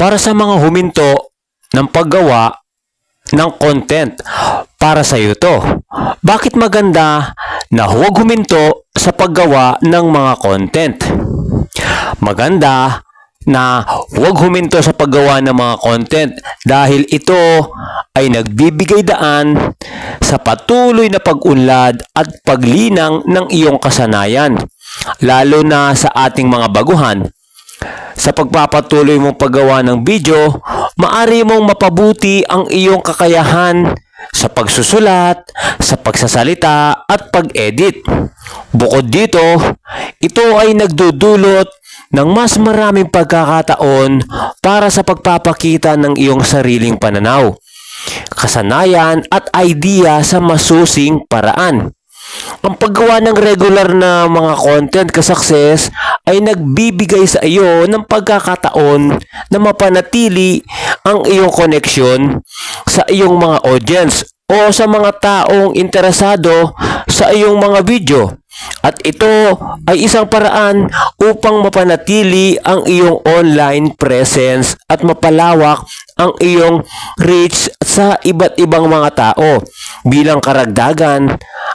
para sa mga huminto ng paggawa ng content. Para sa iyo to. Bakit maganda na huwag huminto sa paggawa ng mga content? Maganda na huwag huminto sa paggawa ng mga content dahil ito ay nagbibigay daan sa patuloy na pag-unlad at paglinang ng iyong kasanayan, lalo na sa ating mga baguhan. Sa pagpapatuloy mong paggawa ng video, maaari mong mapabuti ang iyong kakayahan sa pagsusulat, sa pagsasalita at pag-edit. Bukod dito, ito ay nagdudulot ng mas maraming pagkakataon para sa pagpapakita ng iyong sariling pananaw, kasanayan at idea sa masusing paraan. Ang paggawa ng regular na mga content ka-success ay nagbibigay sa iyo ng pagkakataon na mapanatili ang iyong connection sa iyong mga audience o sa mga taong interesado sa iyong mga video. At ito ay isang paraan upang mapanatili ang iyong online presence at mapalawak ang iyong reach sa iba't ibang mga tao. Bilang karagdagan,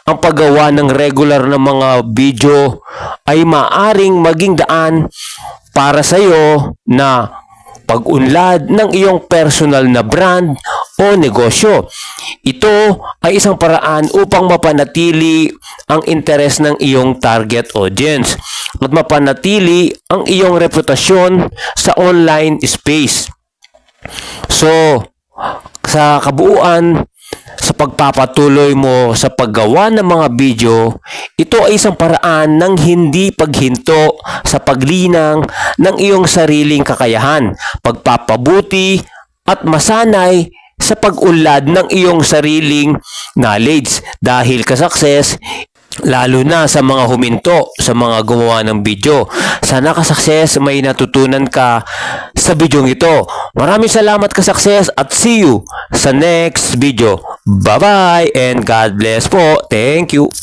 ang paggawa ng regular na mga video ay maaring maging daan para sa iyo na pag-unlad ng iyong personal na brand o negosyo. Ito ay isang paraan upang mapanatili ang interes ng iyong target audience at mapanatili ang iyong reputasyon sa online space. So, sa kabuuan, sa pagpapatuloy mo sa paggawa ng mga video, ito ay isang paraan ng hindi paghinto sa paglinang ng iyong sariling kakayahan, pagpapabuti at masanay sa pag-unlad ng iyong sariling knowledge dahil ka-success lalo na sa mga huminto sa mga gumawa ng video. Sana ka-success may natutunan ka sa video ito. Maraming salamat ka-success at see you sa next video. Bye-bye and God bless po. Thank you.